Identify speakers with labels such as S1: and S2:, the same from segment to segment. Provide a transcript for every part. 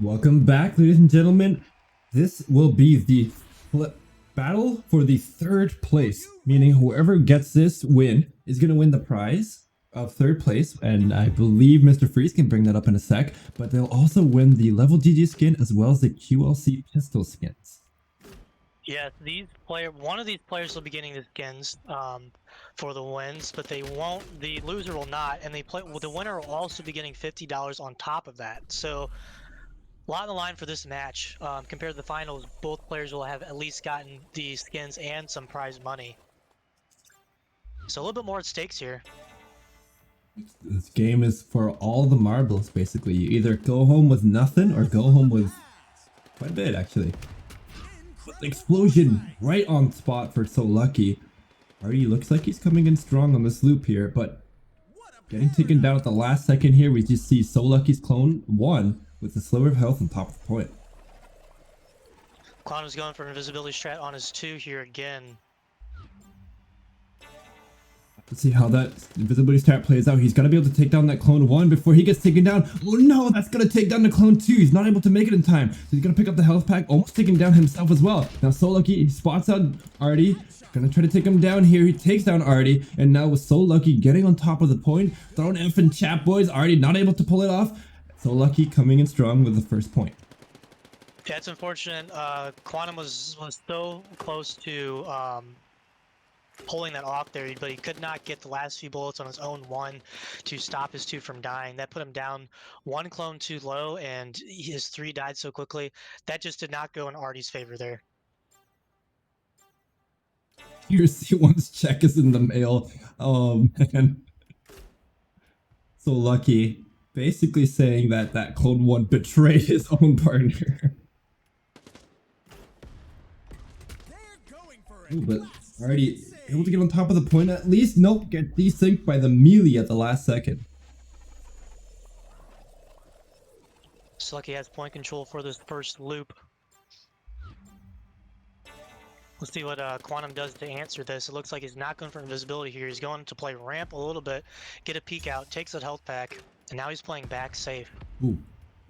S1: Welcome back, ladies and gentlemen. This will be the battle for the third place, meaning whoever gets this win is going to win the prize of third place. And I believe Mr. Freeze can bring that up in a sec, but they'll also win the level GG skin as well as the QLC pistol skins.
S2: Yeah, one of these players will be getting the skins for the wins, but they won't. The loser will not, and the winner will also be getting $50 on top of that. So a lot on the line for this match. Compared to the finals, both players will have at least gotten the skins and some prize money. So a little bit more at stakes here.
S1: This game is for all the marbles, basically. You either go home with nothing or go home with quite a bit, actually. Explosion right on spot for So Lucky. Already looks like he's coming in strong on this loop here, but getting taken down at the last second here, we just see So Lucky's clone 1 with a sliver of health on top of the point.
S2: Quantum's going for an invisibility strat on his 2 here again.
S1: Let's see how that invisibility strat plays out. He's got to be able to take down that clone 1 before he gets taken down. Oh no, that's going to take down the clone 2. He's not able to make it in time. So he's going to pick up the health pack, almost taking down himself as well. Now So Lucky, he spots out Artie. Going to try to take him down here. He takes down Artie. And now with So Lucky getting on top of the point, throwing F in chat, boys. Artie not able to pull it off. So Lucky coming in strong with the first point.
S2: Yeah, it's unfortunate. Quantum was so close to pulling that off there, but he could not get the last few bullets on his own 1 to stop his 2 from dying. That put him down 1 clone too low, and his 3 died so quickly. That just did not go in Artie's favor there.
S1: Here's C1's check is in the mail. Oh man. So Lucky basically saying that that clone 1 betrayed his own partner. Ooh, but already able to get on top of the point at least. Nope, get desynced by the melee at the last second.
S2: So Lucky has point control for this first loop. Let's see what Quantum does to answer this. It looks like he's not going for invisibility here. He's going to play ramp a little bit, get a peek out, takes that health pack, and now he's playing back safe.
S1: Ooh.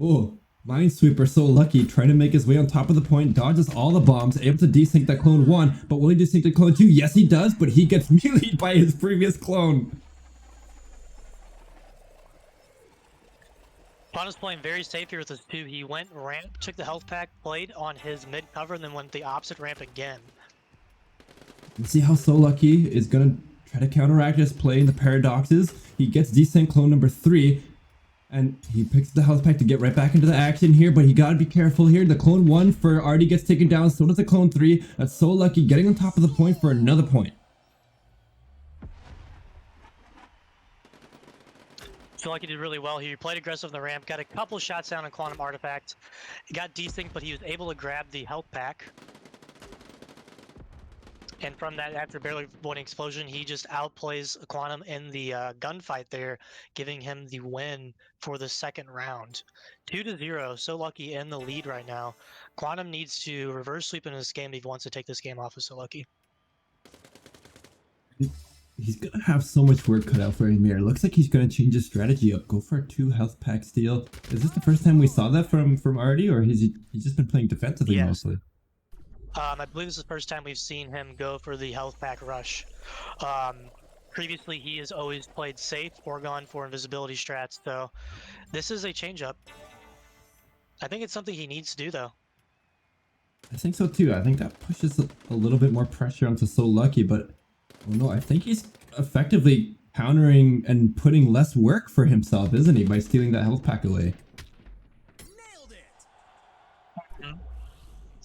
S1: Ooh. Minesweeper So Lucky trying to make his way on top of the point, dodges all the bombs, able to desync that clone 1, but will he desync the clone 2? Yes he does, but he gets meleeed by his previous clone.
S2: Quantum's playing very safe here with his 2. He went ramp, took the health pack, played on his mid cover, and then went the opposite ramp again.
S1: Let's see how So Lucky is gonna try to counteract his play in the paradoxes. He gets desync clone number 3, and he picks the health pack to get right back into the action here, but he gotta be careful here. The clone 1 for Artie gets taken down, so does the clone 3. That's So Lucky getting on top of the point for another point.
S2: So Lucky did really well here. He played aggressive on the ramp, got a couple shots down on Quantum Artifact. He got desynced, but he was able to grab the health pack. And from that, after barely avoiding explosion, he just outplays Quantum in the gunfight there, giving him the win for the second round. 2-0, So Lucky in the lead right now. Quantum needs to reverse sweep in this game if he wants to take this game off of So Lucky.
S1: He's gonna have so much work cut out for him here. Looks like he's gonna change his strategy up. Go for a 2 health pack steal. Is this the first time we saw that from Artie, or he's just been playing defensively mostly?
S2: I believe this is the first time we've seen him go for the health pack rush. Previously, he has always played safe or gone for invisibility strats, so this is a change-up. I think it's something he needs to do, though.
S1: I think so too. I think that pushes a little bit more pressure onto So Lucky, but oh no, I think he's effectively countering and putting less work for himself, isn't he, by stealing that health pack away?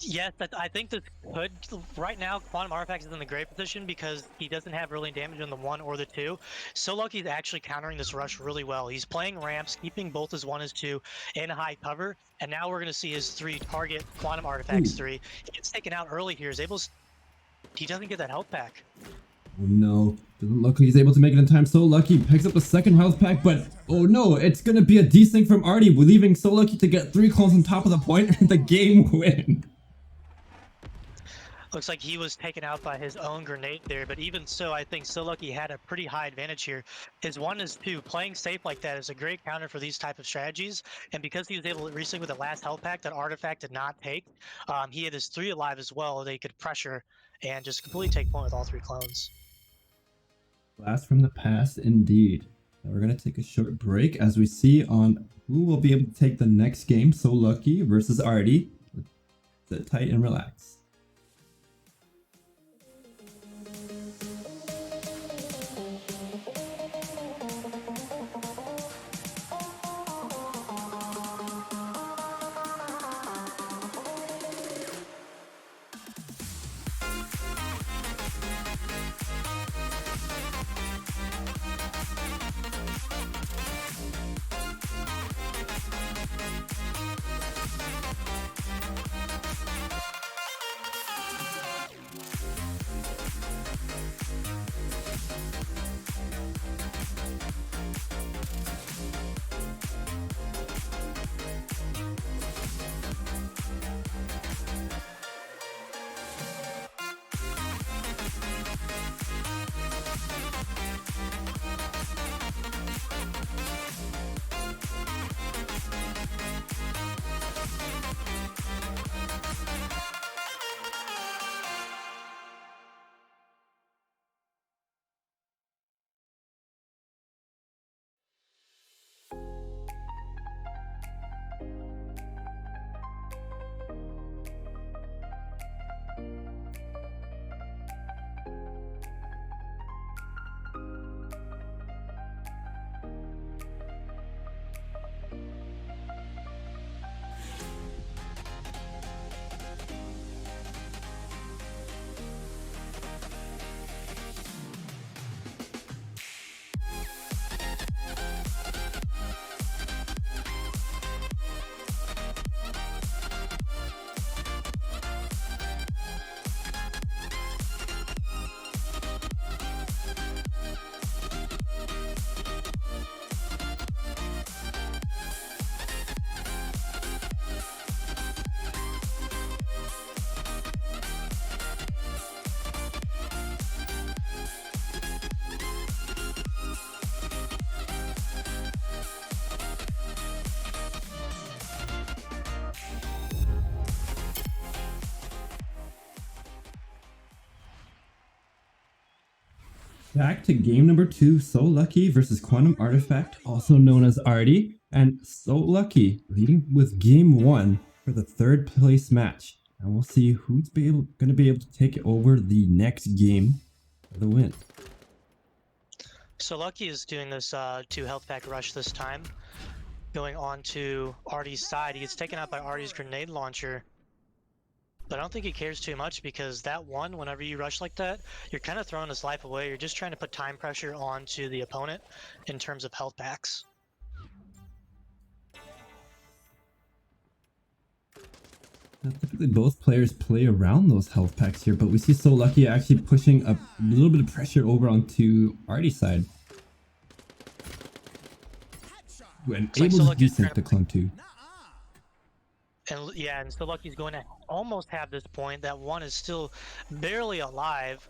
S2: Yes, I think this could. Right now, Quantum Artifact is in the great position because he doesn't have really damage on the 1 or the 2. So Lucky is actually countering this rush really well. He's playing ramps, keeping both his 1 and his 2 in high cover, and now we're going to see his 3 target Quantum Artifacts 3. He gets taken out early here. He doesn't get that health pack.
S1: Oh no, doesn't look like he's able to make it in time. So Lucky picks up the second health pack, but oh no, it's going to be a desync from Artie, leaving So Lucky to get 3 clones on top of the point and the game win.
S2: Looks like he was taken out by his own grenade there, but even so, I think So Lucky had a pretty high advantage here. His one is two. Playing safe like that is a great counter for these type of strategies, and because he was able to reset with the last health pack that Artifact did not take, he had his 3 alive as well. They could pressure and just completely take point with all 3 clones.
S1: Blast from the past, indeed. Now we're going to take a short break as we see on who will be able to take the next game, So Lucky versus Artie. Sit tight and relax. Back to game number 2, So Lucky versus Quantum Artifact, also known as Artie, and So Lucky leading with game 1 for the 3rd place match. And we'll see who's going to be able to take over the next game for the win.
S2: So Lucky is doing this 2 health pack rush this time. Going on to Artie's side, he gets taken out by Artie's grenade launcher. But I don't think he cares too much because that one, whenever you rush like that, you're kind of throwing his life away. You're just trying to put time pressure onto the opponent in terms of health packs.
S1: Now, typically both players play around those health packs here, but we see So Lucky actually pushing a little bit of pressure over onto Artie's side. And able to desync the clone too.
S2: And yeah, and So Lucky's going to almost have this point. That one is still barely alive.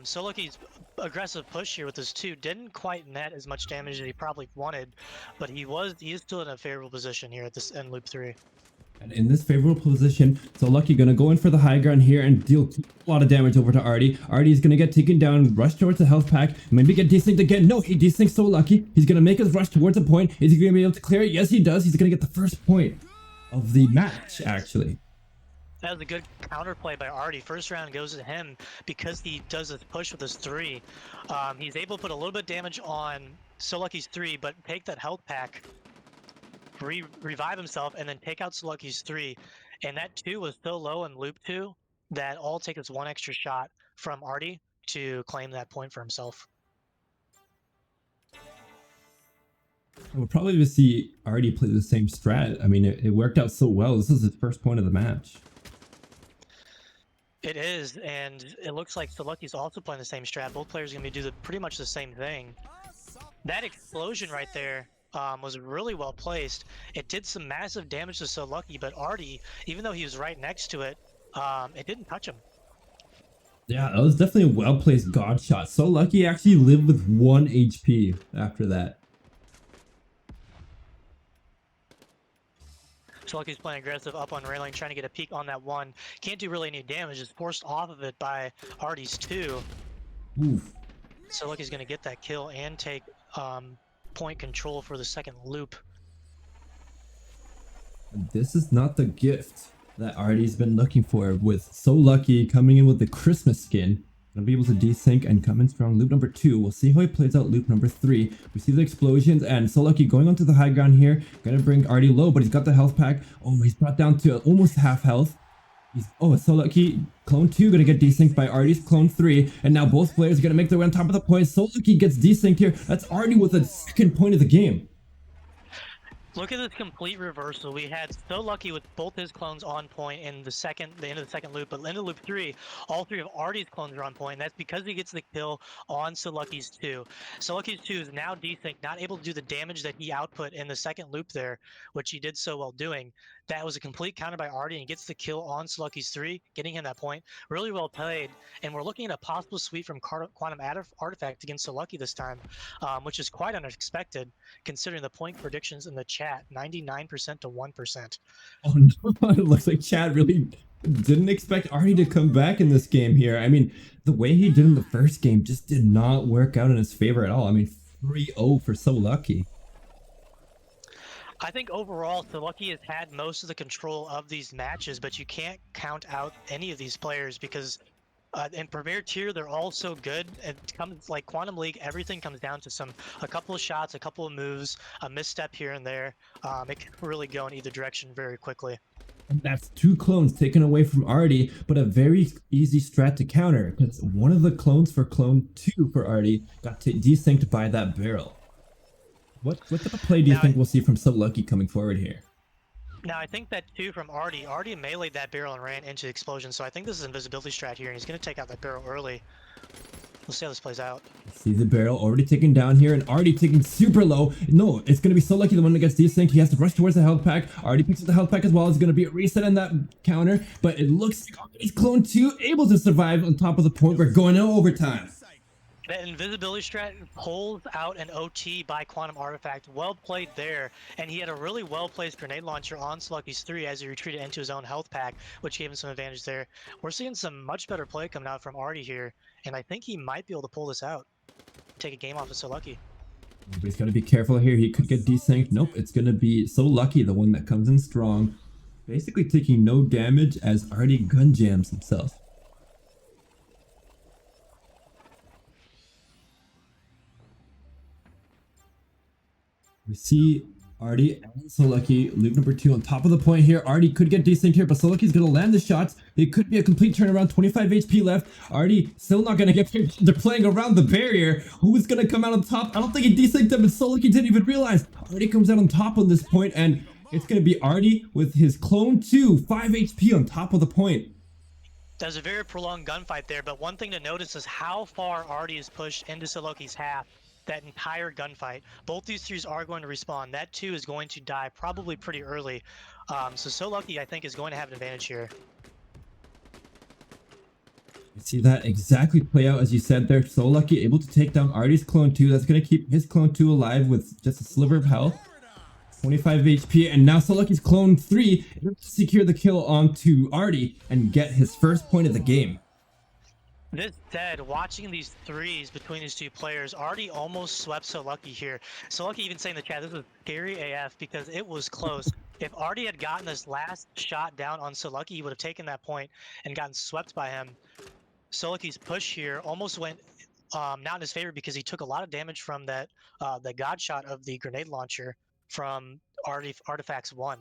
S2: So Lucky's aggressive push here with his 2 didn't quite net as much damage as he probably wanted, but he is still in a favorable position here at this end loop 3.
S1: And in this favorable position, So Lucky gonna go in for the high ground here and deal a lot of damage over to Artie. Artie's gonna get taken down, rush towards the health pack, maybe get desynced again. No, he desyncs So Lucky. He's gonna make his rush towards a point. Is he gonna be able to clear it? Yes, he does. He's gonna get the first point of the match, actually.
S2: That was a good counterplay by Artie. First round goes to him because he does this push with his 3. He's able to put a little bit of damage on So Lucky's 3, but take that health pack, revive himself, and then take out So Lucky's 3. And that 2 was so low in loop 2 that all it takes is 1 extra shot from Artie to claim that point for himself.
S1: We'll probably see Artie play the same strat. I mean, it worked out so well. This is his first point of the match.
S2: It is, and it looks like So Lucky's also playing the same strat. Both players are going to be pretty much the same thing. That explosion right there was really well placed. It did some massive damage to So Lucky, but Artie, even though he was right next to it, it didn't touch him.
S1: Yeah, that was definitely a well-placed God shot. So lucky he actually lived with 1 HP after that.
S2: So Lucky's playing aggressive up on railing, trying to get a peek on that one. Can't do really any damage, just forced off of it by Artie's 2.
S1: Oof.
S2: So Lucky's gonna get that kill and take point control for the second loop.
S1: This is not the gift that Artie's been looking for, with So Lucky coming in with the Christmas skin. Gonna be able to desync and come in strong. Loop number 2. We'll see how he plays out loop number 3. We see the explosions and So Lucky going onto the high ground here. Gonna bring Artie low, but he's got the health pack. Oh, he's brought down to almost half health. So Lucky. Clone 2 gonna get desynced by Artie's Clone 3. And now both players are gonna make their way on top of the point. So Lucky gets desynced here. That's Artie with the second point of the game.
S2: Look at this complete reversal. We had So Lucky with both his clones on point in the end of the second loop, but into loop 3, all 3 of Artie's clones are on point. And that's because he gets the kill on So Lucky's 2. So Lucky's 2 is now desynced, not able to do the damage that he output in the second loop there, which he did so well doing. That was a complete counter by Artie, and gets the kill on So Lucky's 3, getting him that point. Really well played, and we're looking at a possible sweep from Quantum Artifact against So Lucky this time, which is quite unexpected considering the point predictions in the chat, 99% to 1%.
S1: Oh no, it looks like Chad really didn't expect Artie to come back in this game here. I mean, the way he did in the first game just did not work out in his favor at all. I mean, 3-0 for So Lucky.
S2: I think overall, So Lucky has had most of the control of these matches, but you can't count out any of these players because in Premier Tier, they're all so good. It comes like Quantum League, everything comes down to a couple of shots, a couple of moves, a misstep here and there. It can really go in either direction very quickly.
S1: And that's 2 clones taken away from Artie, but a very easy strat to counter, because one of the clones for Clone 2 for Artie got desynced by that barrel. What type of play do you think we'll see from So Lucky coming forward here?
S2: Now, I think that 2 from Artie meleeed that barrel and ran into the explosion, so I think this is an invisibility strat here, and he's going to take out that barrel early. We'll see how this plays out.
S1: See the barrel already taken down here, and Artie taking super low. No, it's going to be So Lucky the one that gets desynced. He has to rush towards the health pack. Artie picks up the health pack as well. It's going to be a reset in that counter, but it looks like Artie's Clone 2 able to survive on top of the point. We're going to overtime.
S2: That invisibility strat pulls out an OT by Quantum Artifact. Well played there, and he had a really well-placed grenade launcher on So Lucky's 3 as he retreated into his own health pack, which gave him some advantage there. We're seeing some much better play coming out from Artie here, and I think he might be able to pull this out. Take a game off of So Lucky.
S1: But he's got to be careful here. He could get desynced. Nope, it's going to be So Lucky, the one that comes in strong. Basically taking no damage as Artie gun jams himself. We see Artie and So Lucky, loop number 2 on top of the point here. Artie could get desynced here, but So Lucky's going to land the shots. It could be a complete turnaround, 25 HP left. Artie still not going to get picked. They're playing around the barrier. Who's going to come out on top? I don't think he desynced him, and So Lucky didn't even realize. Artie comes out on top on this point, and it's going to be Artie with his Clone 2, 5 HP on top of the point.
S2: There's a very prolonged gunfight there, but one thing to notice is how far Artie is pushed into So Lucky's half. That entire gunfight. Both these 3s are going to respawn. That 2 is going to die probably pretty early. So Lucky, I think, is going to have an advantage here.
S1: You see that exactly play out as you said there. So Lucky able to take down Artie's Clone 2. That's going to keep his Clone 2 alive with just a sliver of health. 25 HP, and now So Lucky's Clone 3 able to secure the kill onto Artie and get his first point of the game.
S2: This said, watching these 3s between these 2 players, Artie almost swept So Lucky here. So Lucky even saying in the chat, this was scary AF because it was close. If Artie had gotten this last shot down on So Lucky, he would have taken that point and gotten swept by him. So Lucky's push here almost went not in his favor because he took a lot of damage from that the God shot of the grenade launcher from Artifacts 1.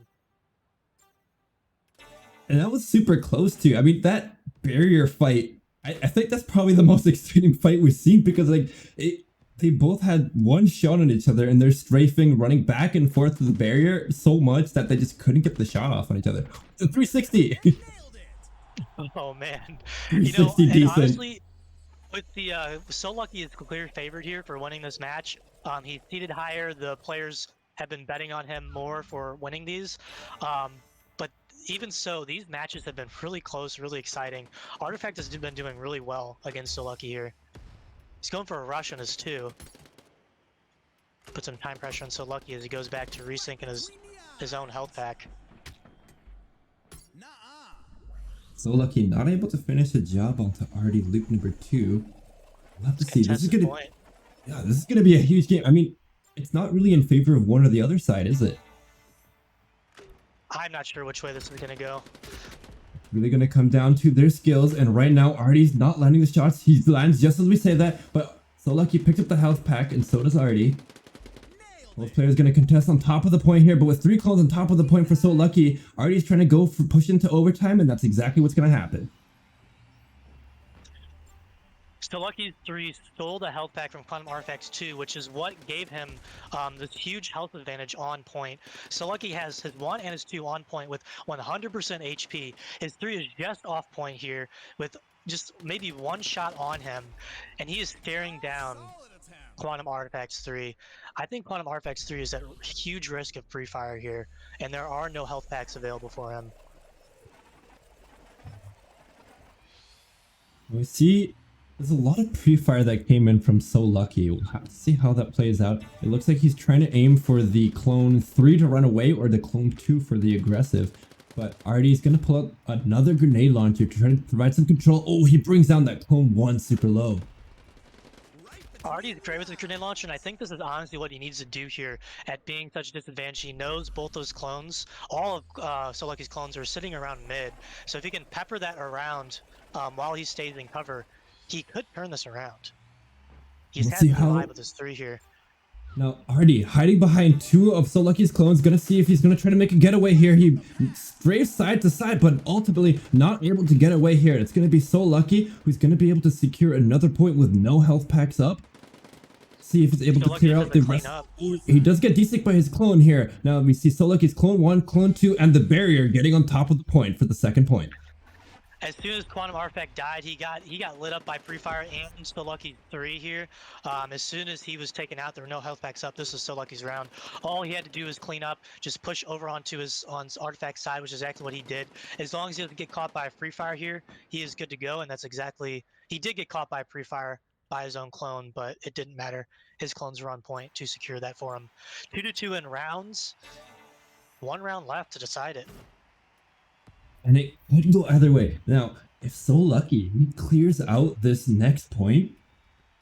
S1: And that was super close too. I mean, that barrier fight, I think that's probably the most exciting fight we've seen because like they both had one shot on each other and they're strafing, running back and forth to the barrier so much that they just couldn't get the shot off on each other. The 360.
S2: Oh man,
S1: 360
S2: and
S1: decent.
S2: honestly, with the So Lucky is clear favorite here for winning this match. He's seated higher. The players have been betting on him more for winning these. But even so, these matches have been really close, really exciting. Artifact has been doing really well against So Lucky here. He's going for a rush on his 2. Put some time pressure on So Lucky as he goes back to resync in his own health pack.
S1: So Lucky not able to finish the job onto Artie loop number 2. We'll have to see. This is gonna,
S2: Point.
S1: yeah, this is gonna be a huge game. I mean, it's not really in favor of one or the other side, is it?
S2: I'm not sure which way this is gonna go.
S1: Really gonna come down to their skills, and right now Artie's not landing the shots. He lands just as we say that, but So Lucky picked up the health pack, and so does Artie. Both players gonna contest on top of the point here, but with 3 clones on top of the point for So Lucky, Artie's trying to go for push into overtime, and that's exactly what's gonna happen.
S2: So Lucky's 3 stole the health pack from Quantum Artifacts 2, which is what gave him this huge health advantage on point. So Lucky has his 1 and his 2 on point with 100% HP. His 3 is just off point here with just maybe 1 shot on him, and he is staring down Quantum Artifacts 3. I think Quantum Artifacts 3 is at huge risk of pre-fire here, and there are no health packs available for him.
S1: We see there's a lot of pre-fire that came in from So Lucky. We'll have to see how that plays out. It looks like he's trying to aim for the clone 3 to run away or the clone 2 for the aggressive. But Artie's going to pull out another grenade launcher to try to provide some control. Oh, he brings down that clone 1 super low.
S2: Artie's great with the grenade launcher, and I think this is honestly what he needs to do here at being such a disadvantage. He knows both those clones, all of So Lucky's clones are sitting around mid. So if he can pepper that around while he stays in cover, he could turn this around. He's had to rely with his 3 here.
S1: Now, Artie hiding behind 2 of So Lucky's clones, gonna see if he's gonna try to make a getaway here. He strays side to side, but ultimately not able to get away here. It's gonna be So Lucky who's gonna be able to secure another point with no health packs up. See if he's able to clear out the rest. He does get desync by his clone here. Now we see So Lucky's clone 1, clone 2, and the barrier getting on top of the point for the second point.
S2: As soon as Quantum Artifact died, he got lit up by pre-fire and So Lucky's 3 here. As soon as he was taken out, there were no health packs up. This is So Lucky's round. All he had to do was clean up, just push over onto his Artifact side, which is exactly what he did. As long as he doesn't get caught by a pre-fire here, he is good to go, and that's exactly... He did get caught by a pre-fire by his own clone, but it didn't matter. His clones were on point to secure that for him. 2-2 in rounds. 1 round left to decide it.
S1: And it could go either way. Now, if So Lucky he clears out this next point,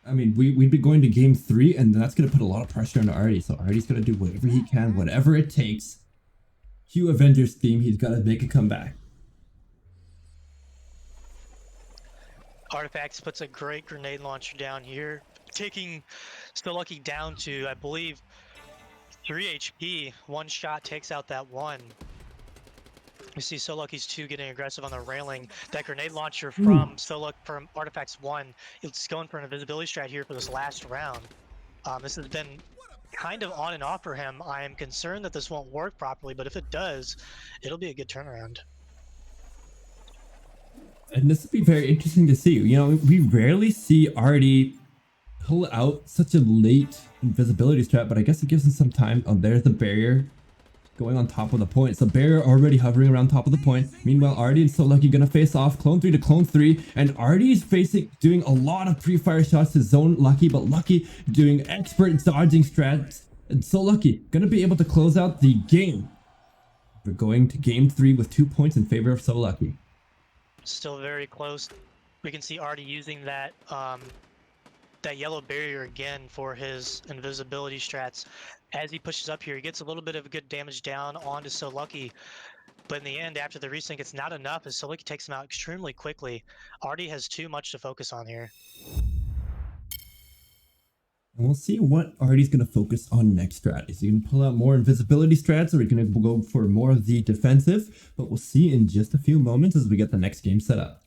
S1: I mean, we'd be going to game 3, and that's going to put a lot of pressure on Artie. So Artie's going to do whatever he can, whatever it takes. Cue Avengers theme, he's got to make a comeback.
S2: Artifacts puts a great grenade launcher down here, taking So Lucky down to, I believe, 3 HP. 1 shot takes out that 1. You see So Lucky's 2 getting aggressive on the railing. That grenade launcher from from Artifacts 1, it's going for an invisibility strat here for this last round. This has been kind of on and off for him. I am concerned that this won't work properly, but if it does, it'll be a good turnaround.
S1: And this would be very interesting to see. You know, we rarely see Artie pull out such a late invisibility strat, but I guess it gives him some time. Oh, there's the barrier going on top of the point. So barrier already hovering around top of the point. Meanwhile, Artie and So Lucky gonna face off clone 3 to clone 3, and Artie's doing a lot of pre-fire shots to zone Lucky, but Lucky doing expert dodging strats, and So Lucky gonna be able to close out the game. We're going to game 3 with 2 points in favor of So Lucky.
S2: Still very close. We can see Artie using that that yellow barrier again for his invisibility strats. As he pushes up here, he gets a little bit of a good damage down onto So Lucky, but in the end, after the resync, it's not enough as So Lucky takes him out extremely quickly. Artie has too much to focus on here.
S1: And we'll see what Artie's going to focus on next strat. Is he going to pull out more invisibility strats, or are we going to go for more of the defensive? But we'll see in just a few moments as we get the next game set up.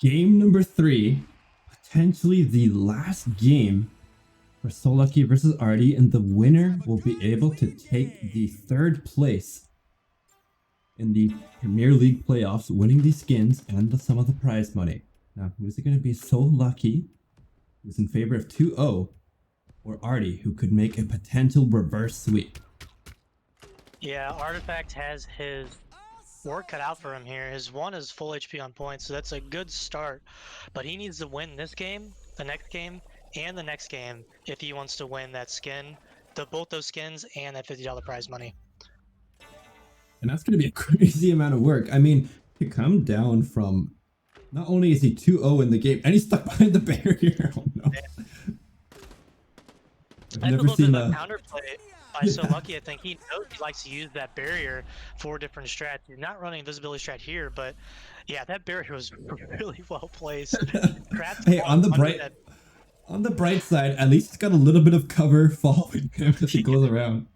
S1: Game number 3, potentially the last game for So Lucky versus Artie, and the winner will be able to take the 3rd place in the Premier League playoffs, winning the skins and the sum of the prize money. Now, who's it going to be? So Lucky, who's in favor of 2-0, or Artie, who could make a potential reverse sweep?
S2: Yeah, Artifact has his work cut out for him here. His 1 is full HP on points, so that's a good start. But he needs to win this game, the next game, and the next game if he wants to win that skin, both those skins and that $50 prize money.
S1: And that's going to be a crazy amount of work. I mean, to come down from, not only is he 2-0 in the game, and he's stuck behind the barrier. Oh no. I've never seen
S2: a counterplay by So Lucky. I think he knows he likes to use that barrier for different strats. He's not running invisibility strat here, but yeah, that barrier was really well placed.
S1: Hey, on the bright side, at least he's got a little bit of cover following him as he goes around.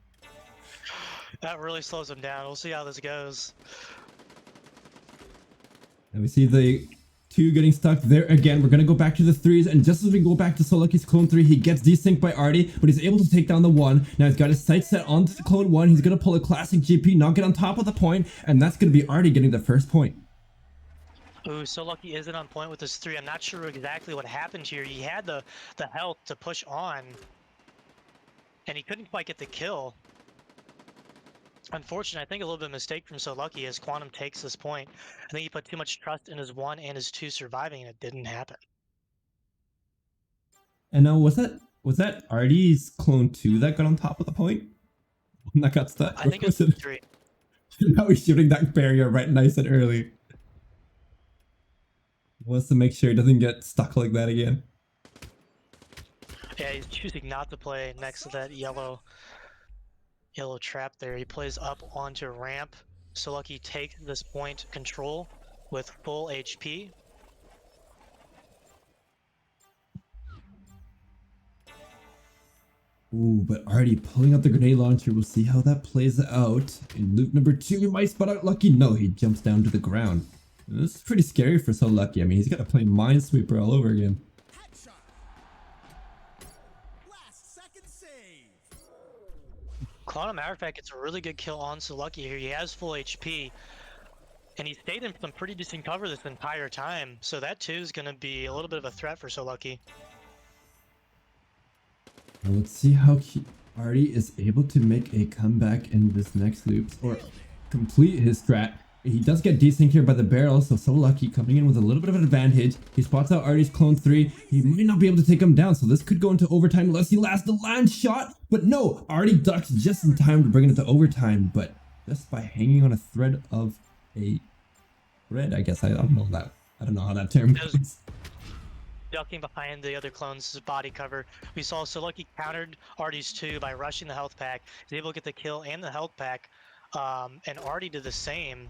S2: That really slows him down. We'll see how this goes.
S1: And we see the 2 getting stuck there again. We're going to go back to the 3s, and just as we go back to So Lucky's clone 3, he gets desynced by Artie, but he's able to take down the 1. Now he's got his sights set onto the clone 1. He's going to pull a classic GP, not get on top of the point, and that's going to be Artie getting the first point.
S2: Ooh, So Lucky isn't on point with his 3. I'm not sure exactly what happened here. He had the health to push on, and he couldn't quite get the kill. Unfortunately, I think a little bit of mistake from So Lucky as Quantum takes this point. I think he put too much trust in his 1 and his 2 surviving, and it didn't happen.
S1: And now, was that Artie's clone 2 that got on top of the point? That got stuck?
S2: I think it was 3.
S1: Now he's shooting that barrier right nice and early. He wants to make sure he doesn't get stuck like that again.
S2: Yeah, he's choosing not to play next to that yellow trap there. He plays up onto ramp. So Lucky takes this point control with full HP.
S1: Ooh, but Artie pulling out the grenade launcher. We'll see how that plays out. In loop number 2, he might spot out Lucky. No, he jumps down to the ground. This is pretty scary for So Lucky. I mean, he's got to play Minesweeper all over again.
S2: Quantum Artifact gets a really good kill on So Lucky here. He has full HP, and he stayed in some pretty decent cover this entire time. So that too is going to be a little bit of a threat for So Lucky.
S1: Now let's see how Artie is able to make a comeback in this next loop, or complete his strat. He does get desynced here by the barrel, so Lucky coming in with a little bit of an advantage. He spots out Artie's clone 3. He might not be able to take him down, so this could go into overtime unless he lands the land shot. But no, Artie ducks just in time to bring it to overtime, but just by hanging on a thread of a thread, I guess. I don't know how that term goes.
S2: Ducking behind the other clone's body cover. We saw So Lucky countered Artie's 2 by rushing the health pack. He's able to get the kill and the health pack, and Artie did the same,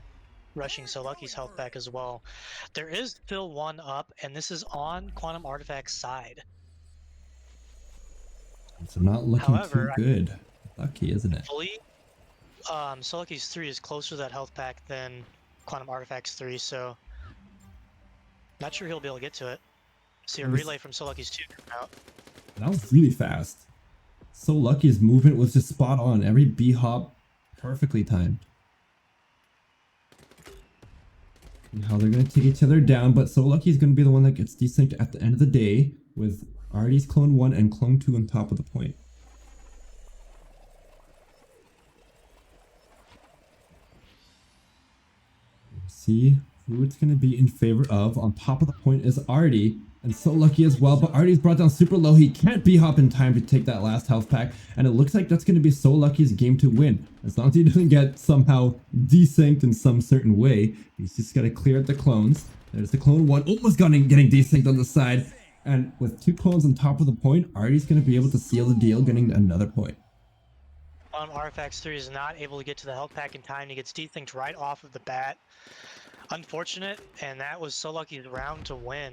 S2: rushing So Lucky's health back as well. There is still 1 up, and this is on Quantum Artifact's side.
S1: So not looking too good. Lucky, isn't it?
S2: So Lucky's 3 is closer to that health pack than Quantum Artifact's 3, so not sure he'll be able to get to it. See a relay from So Lucky's 2 come out.
S1: That was really fast. So Lucky's movement was just spot on. Every B-hop perfectly timed. And how they're going to take each other down, but So Lucky is going to be the one that gets desynced at the end of the day with Artie's clone 1 and clone 2 on top of the point. See who it's going to be in favor of. On top of the point is Artie, and So Lucky as well, but Artie's brought down super low. He can't B-hop in time to take that last health pack, and it looks like that's going to be So Lucky's game to win. As long as he doesn't get somehow desynced in some certain way, he's just got to clear out the clones. There's the clone 1, almost getting desynced on the side, and with 2 clones on top of the point, Artie's going to be able to seal the deal, getting another point.
S2: Artifacts 3 is not able to get to the health pack in time. He gets desynced right off of the bat. Unfortunate, and that was So Lucky's round to win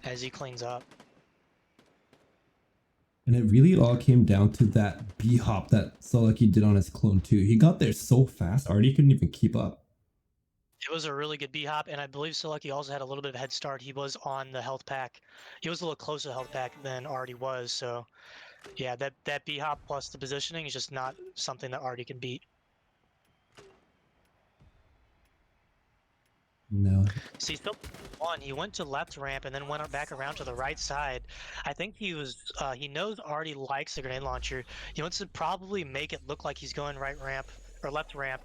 S2: as he cleans up.
S1: And it really all came down to that B-hop that So Lucky did on his clone 2. He got there so fast, Artie couldn't even keep up.
S2: It was a really good B hop, and I believe Sileki also had a little bit of a head start. He was on the health pack. He was a little closer to health pack than Artie was. So yeah, that B hop plus the positioning is just not something that Artie can beat.
S1: No.
S2: See, still one. He went to left ramp and then went back around to the right side. I think he knows Artie likes the grenade launcher. He wants to probably make it look like he's going right ramp or left ramp,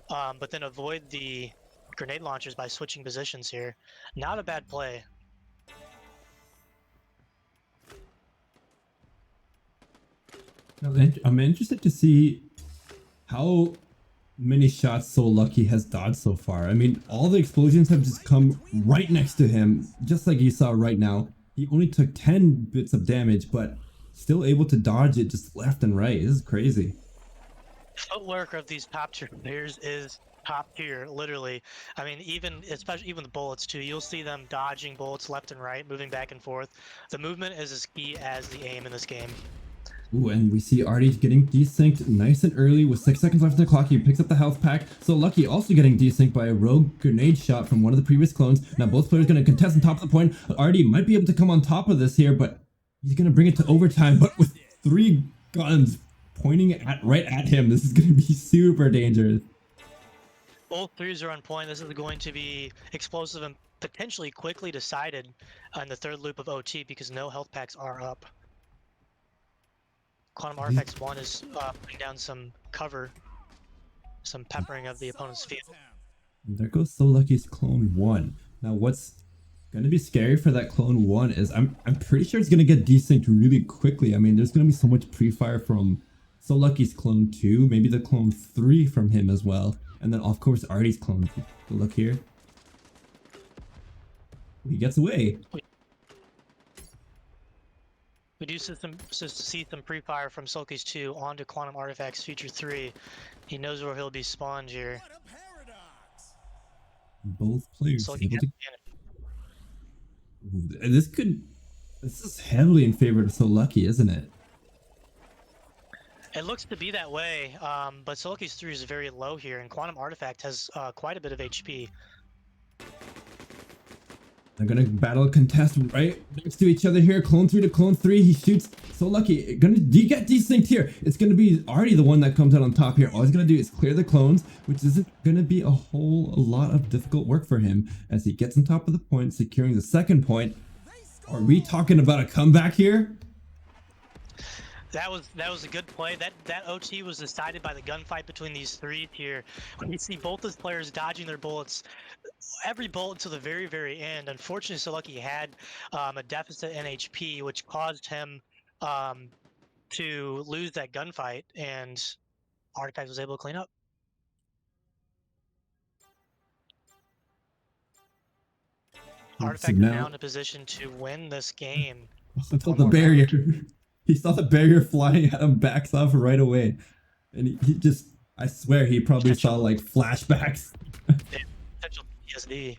S2: but then avoid the grenade launchers by switching positions here. Not a bad play.
S1: I'm interested to see how many shots So Lucky has dodged so far. I mean, all the explosions have just come right next to him, just like you saw right now. He only took 10 bits of damage, but still able to dodge it just left and right. This is crazy.
S2: Footwork of these top tier players is top tier, literally. I mean, especially the bullets too. You'll see them dodging bullets left and right, moving back and forth. The movement is as key as the aim in this game.
S1: Ooh, and we see Artie getting desynced nice and early with 6 seconds left in the clock. He picks up the health pack. So Lucky also getting desynced by a rogue grenade shot from one of the previous clones. Now both players going to contest on top of the point. Artie might be able to come on top of this here, but he's going to bring it to overtime. But with 3 guns pointing right at him, this is going to be super dangerous.
S2: Both threes are on point. This is going to be explosive and potentially quickly decided on the third loop of OT because no health packs are up. Quantum Artifacts 1 is putting down some cover, some peppering of the opponent's field.
S1: And there goes So Lucky's clone 1. Now what's going to be scary for that clone 1 is I'm pretty sure it's going to get desynced really quickly. I mean, there's going to be so much pre-fire from So Lucky's clone 2, maybe the clone 3 from him as well. And then of course Artie's clone. So look here. He gets away.
S2: We do see some pre-fire from Sulky's 2 onto Quantum Artifacts Future 3. He knows where he'll be spawned here.
S1: Both players
S2: Sulky
S1: able
S2: has
S1: to...
S2: advantage.
S1: This is heavily in favor of So Lucky, isn't it?
S2: It looks to be that way, but Sulky's 3 is very low here, and Quantum Artifact has quite a bit of HP.
S1: They're gonna battle contest right next to each other here. Clone 3 to clone 3. He shoots So Lucky. You get desynced here. It's gonna be Artie the one that comes out on top here. All he's gonna do is clear the clones, which isn't gonna be a lot of difficult work for him as he gets on top of the point, securing the second point. Are we talking about a comeback here?
S2: That was a good play. That OT was decided by the gunfight between these three here. When you see both those players dodging their bullets, every bullet until the very, very end. Unfortunately, So Lucky had a deficit in HP, which caused him to lose that gunfight, and Artifact was able to clean up. Artifact is now in a position to win this game.
S1: Until the barrier. He saw the barrier flying at him, backs off right away. And he just, I swear he probably saw like flashbacks.
S2: Potential PTSD.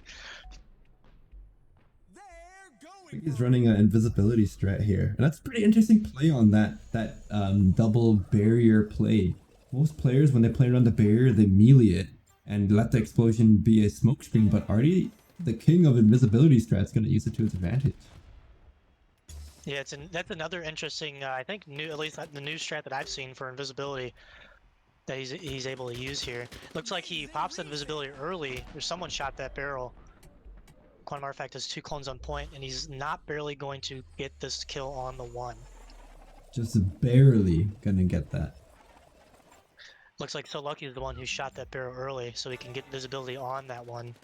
S1: I think he's running an invisibility strat here. And that's a pretty interesting play on that double barrier play. Most players, when they play around the barrier, they melee it and let the explosion be a smoke screen. But Artie, the king of invisibility strat, is going to use it to his advantage.
S2: Yeah, that's another interesting, I think, at least the new strat that I've seen for invisibility that he's able to use here. Looks like he pops that invisibility early, or someone shot that barrel. Quantum Artifact has 2 clones on point, and he's not barely going to get this kill on the 1.
S1: Just barely gonna get that.
S2: Looks like So Lucky is the one who shot that barrel early, so he can get visibility on that one.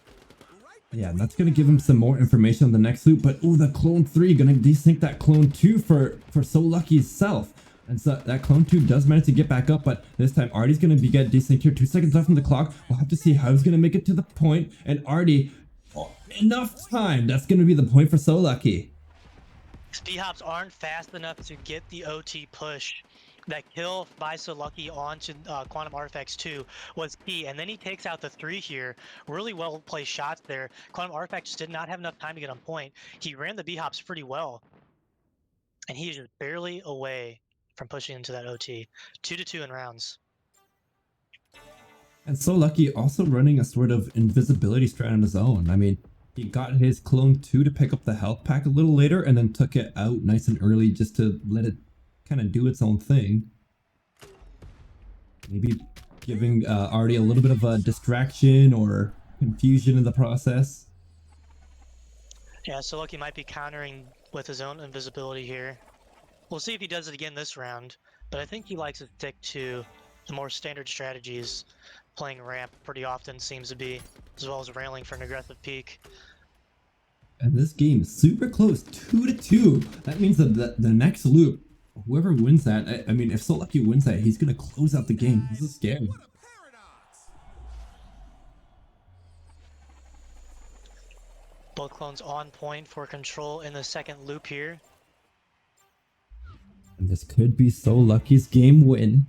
S1: Yeah, and that's going to give him some more information on the next loop. But, oh, the Clone 3 going to desync that Clone 2 for So Lucky's self. And so that Clone 2 does manage to get back up, but this time Artie's going to get desynced here. 2 seconds left on the clock. We'll have to see how he's going to make it to the point. And Artie, enough time. That's going to be the point for So Lucky.
S2: Speed hops aren't fast enough to get the OT push. That kill by So Lucky onto Quantum Artifacts 2 was key, and then he takes out the 3 here. Really well placed shots there. Quantum Artifacts just did not have enough time to get on point. He ran the B-hops pretty well, and he is just barely away from pushing into that OT. 2-2 in rounds.
S1: And So Lucky also running a sort of invisibility strat on his own. I mean, he got his clone 2 to pick up the health pack a little later and then took it out nice and early just to let it kind of do its own thing. Maybe giving Artie a little bit of a distraction or confusion in the process.
S2: Yeah, so Lucky might be countering with his own invisibility here. We'll see if he does it again this round, but I think he likes to stick to the more standard strategies. Playing ramp pretty often seems to be, as well as railing for an aggressive peak.
S1: And this game is super close, 2-2. That means that the next loop, whoever wins that, I mean, if So Lucky wins that, he's gonna close out the game. This is scary.
S2: Both clones on point for control in the second loop here.
S1: And this could be So Lucky's game win.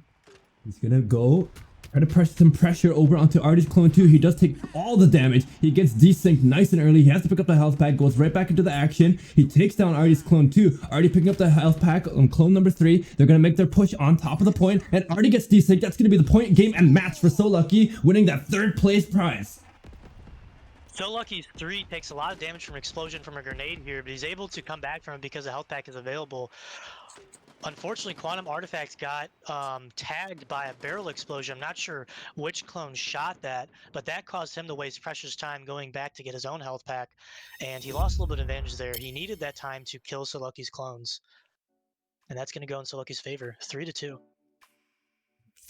S1: He's gonna go try to press some pressure over onto Artie's clone 2. He does take all the damage. He gets desynced nice and early. He has to pick up the health pack, goes right back into the action. He takes down Artie's clone 2. Artie picking up the health pack on clone number 3. They're gonna make their push on top of the point, and Artie gets desynced. That's gonna be the point, game, and match for So Lucky, winning that 3rd place prize.
S2: So Lucky's 3 takes a lot of damage from explosion from a grenade here, but he's able to come back from it because the health pack is available. Unfortunately, Quantum Artifacts got tagged by a barrel explosion. I'm not sure which clone shot that, but that caused him to waste precious time going back to get his own health pack, and he lost a little bit of advantage there. He needed that time to kill So Lucky's clones, and that's going to go in So Lucky's favor, 3-2.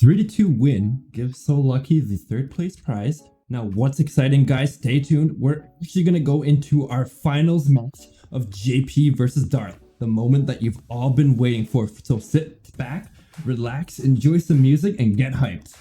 S1: 3-2 win gives So Lucky the 3rd place prize. Now, what's exciting, guys? Stay tuned. We're actually gonna go into our finals match of JP versus Darth. The moment that you've all been waiting for. So sit back, relax, enjoy some music, and get hyped.